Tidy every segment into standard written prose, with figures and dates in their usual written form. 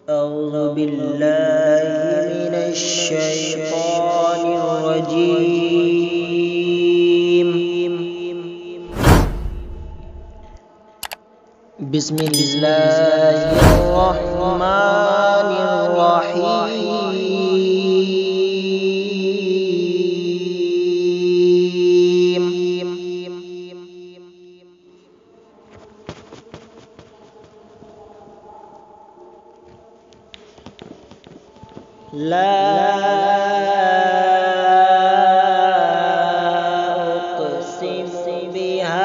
أعوذ بالله من الشيطان الرجيم. بسم الله الرحمن الرحيم. لا أقسم بهذا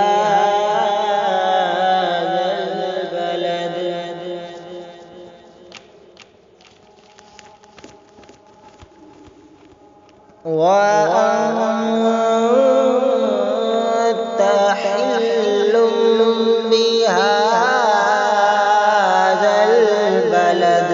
البلد وأنت حل بهذا البلد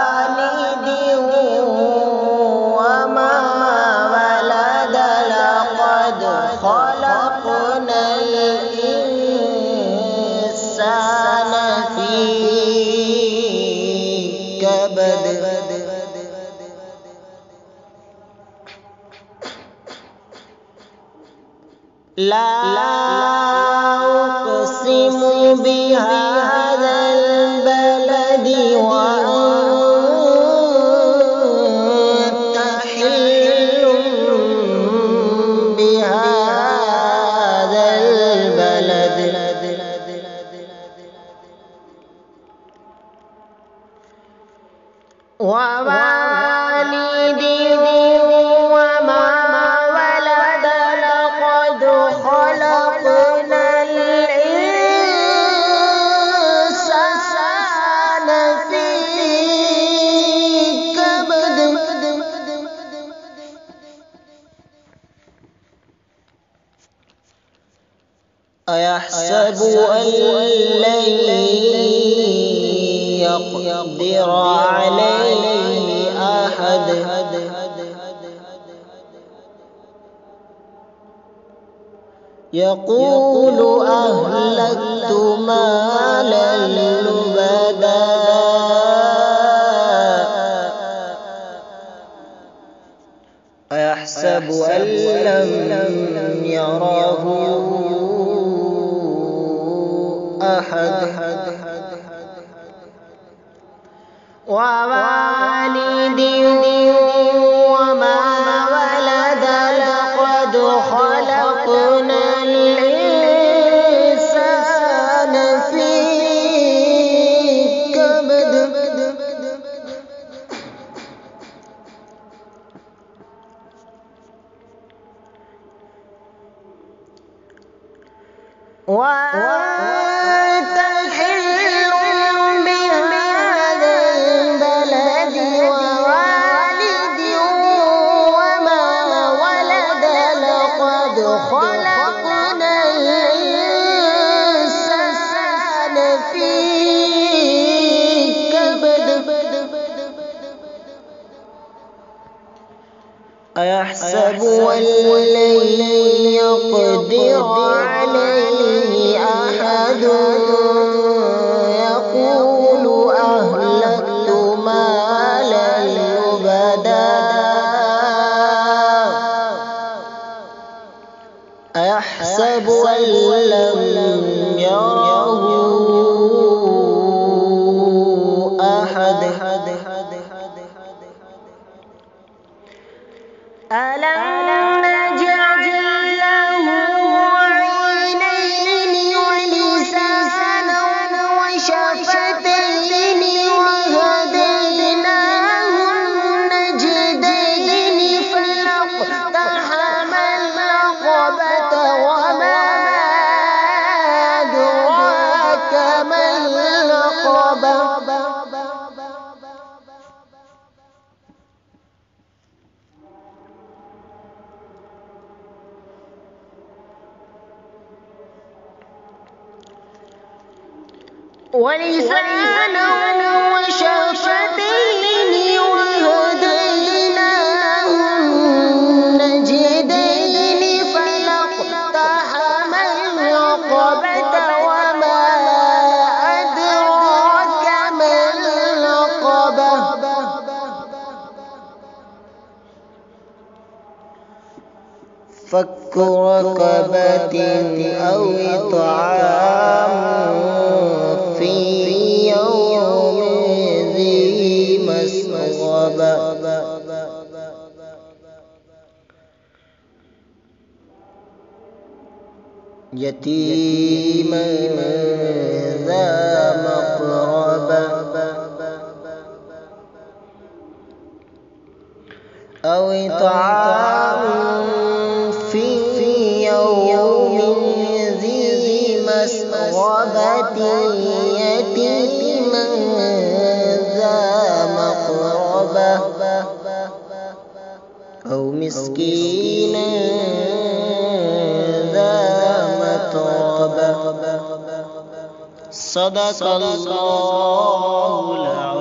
ووالد وما ولد لقد خلقنا الإنسان في كبد لا أقسم بهذا البلد وأنت حل بهذا البلد ووالد وما ولد لقد خلقنا الإنسان في كبد أيحسب أن لن يقدر عليه أحد يقول أهلكت مالا لبدا أيحسب أن لم يره أحد ووالد وما ولد لقد خلقنا الإنسان في كبد وأنت حل بهذا البلد ووالد وما ولد لقد خلقنا الإنسان في كبد أيحسب أن لن يقدر عليه أحد يقول أهلكت مالا لبدا أيحسب أن لم يره أحد ألم نجعل له عينين ولسانا وشفتين وهديناه النجدين فلاقتحم العقبة وما أدراك ما العقبة ولسانا وشفتين وهديناه فك رقبة أو إطعام في يوم ذي مسغبة يتيما ذا مقربة أو إطعام في يوم ذي مسغبة يتيما ذا مقربة أو مسكينا ذا متربة. صدق الله العظيم.